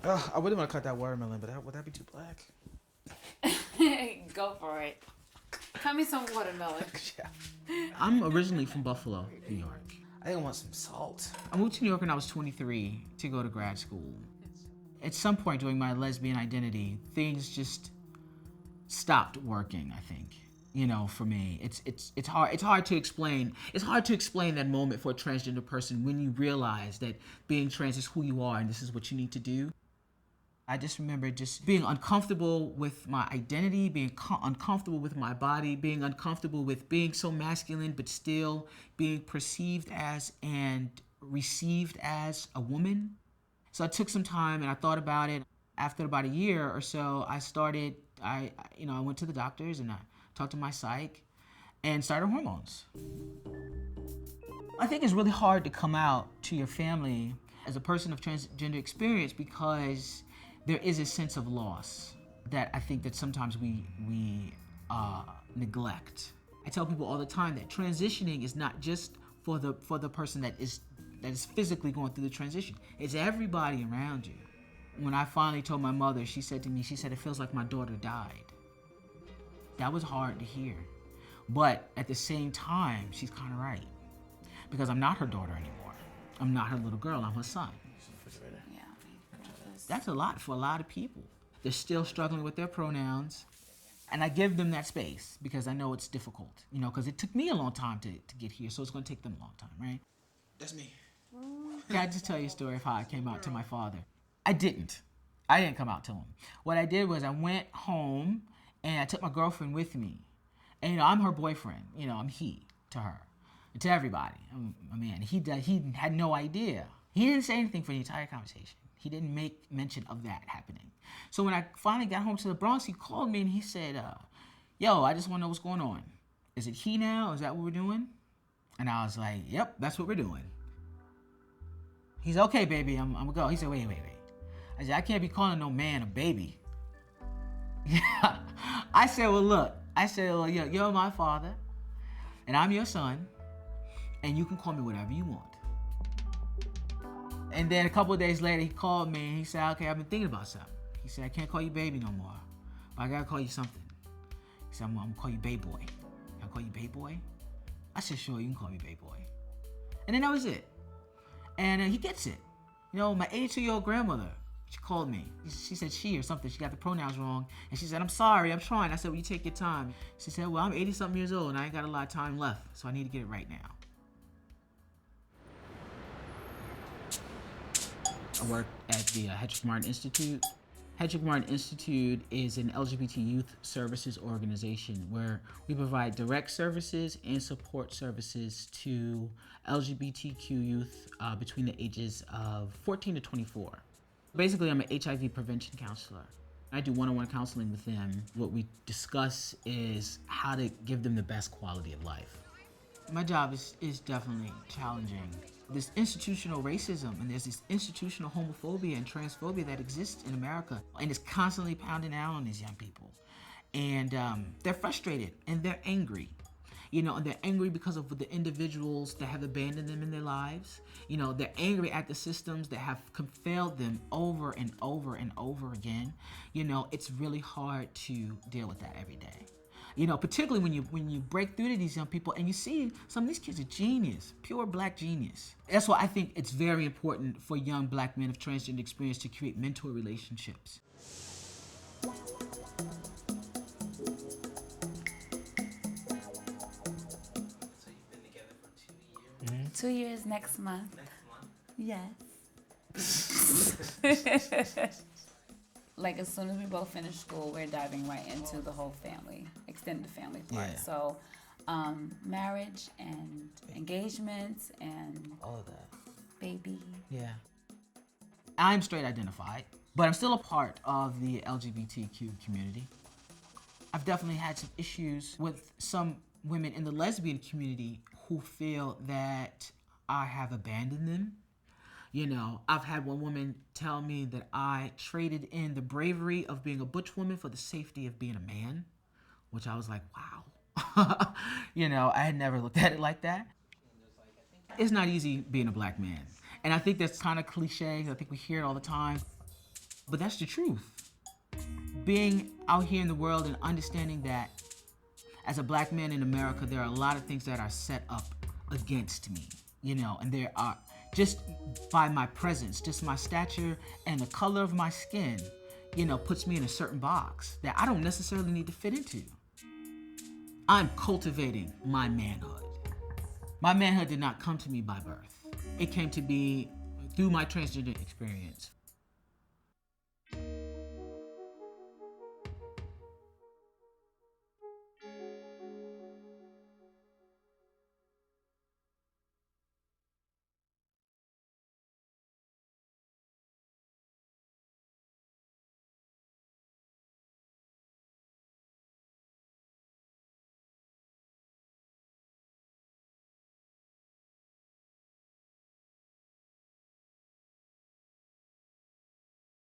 I wouldn't want to cut that watermelon, but would that be too black? Go for it. Cut me some watermelon. Yeah. I'm originally from Buffalo, New York. I think I want some salt. I moved to New York when I was 23 to go to grad school. At some point during my lesbian identity, things just stopped working, I think. You know, for me, it's hard to explain. It's hard to explain that moment for a transgender person when you realize that being trans is who you are and this is what you need to do. I just remember just being uncomfortable with my identity, being uncomfortable with my body, being uncomfortable with being so masculine but still being perceived as and received as a woman. So I took some time and I thought about it. After about a year or so, I went to the doctors and I talked to my psych and started hormones. I think it's really hard to come out to your family as a person of transgender experience because there is a sense of loss that I think that sometimes we neglect. I tell people all the time that transitioning is not just for the person that is physically going through the transition. It's everybody around you. When I finally told my mother, she said to me, it feels like my daughter died. That was hard to hear. But at the same time, she's kind of right. Because I'm not her daughter anymore. I'm not her little girl, I'm her son. Yeah. That's a lot for a lot of people. They're still struggling with their pronouns. And I give them that space because I know it's difficult, you know, because it took me a long time to get here, so it's going to take them a long time, right? That's me. Can I just tell you a story of how I came out to my father? I didn't come out to him. What I did was I went home and I took my girlfriend with me. And, you know, I'm her boyfriend. You know, I'm he to her, and to everybody. I mean, he had no idea. He didn't say anything for the entire conversation. He didn't make mention of that happening. So when I finally got home to the Bronx, he called me and he said, yo, I just want to know what's going on. Is it he now? Is that what we're doing? And I was like, yep, that's what we're doing. He's okay, baby, I'm gonna go. He said, wait. I said, I can't be calling no man a baby. Yeah. I said, well, you're my father, and I'm your son, and you can call me whatever you want. And then a couple of days later, he called me, and he said, okay, I've been thinking about something. He said, I can't call you baby no more, but I gotta call you something. He said, I'm gonna call you Bay Boy. Can I call you Bay Boy? I said, sure, you can call me Bay Boy. And then that was it. And he gets it. You know, my 82-year-old grandmother, she called me. She said she or something. She got the pronouns wrong. And she said, I'm sorry, I'm trying. I said, well, you take your time. She said, well, I'm 80-something years old and I ain't got a lot of time left, so I need to get it right now. I work at the Hedrick Martin Institute. Hedrick Martin Institute is an LGBT youth services organization where we provide direct services and support services to LGBTQ youth between the ages of 14 to 24. Basically, I'm an HIV prevention counselor. I do one-on-one counseling with them. What we discuss is how to give them the best quality of life. My job is definitely challenging. There's institutional racism and there's this institutional homophobia and transphobia that exists in America and is constantly pounding out on these young people. And they're frustrated and they're angry. You know, and they're angry because of the individuals that have abandoned them in their lives. You know, they're angry at the systems that have failed them over and over and over again. You know, it's really hard to deal with that every day. You know, particularly when you break through to these young people and you see some of these kids are genius, pure black genius. That's why I think it's very important for young black men of transgender experience to create mentor relationships. So you've been together for 2 years? 2 years next month. Yes. Like as soon as we both finish school, we're diving right into the whole family, extended family part. Yeah. So, marriage and engagements and All of that. baby. Yeah. I'm straight identified, but I'm still a part of the LGBTQ community. I've definitely had some issues with some women in the lesbian community who feel that I have abandoned them. You know, I've had one woman tell me that I traded in the bravery of being a butch woman for the safety of being a man, which I was like, wow. You know, I had never looked at it like that. It's not easy being a black man. And I think that's kind of cliche. I think we hear it all the time. But that's the truth. Being out here in the world and understanding that as a black man in America, there are a lot of things that are set up against me, you know, and there are, just by my presence, just my stature and the color of my skin, you know, puts me in a certain box that I don't necessarily need to fit into. I'm cultivating my manhood. My manhood did not come to me by birth. It came to me through my transgender experience.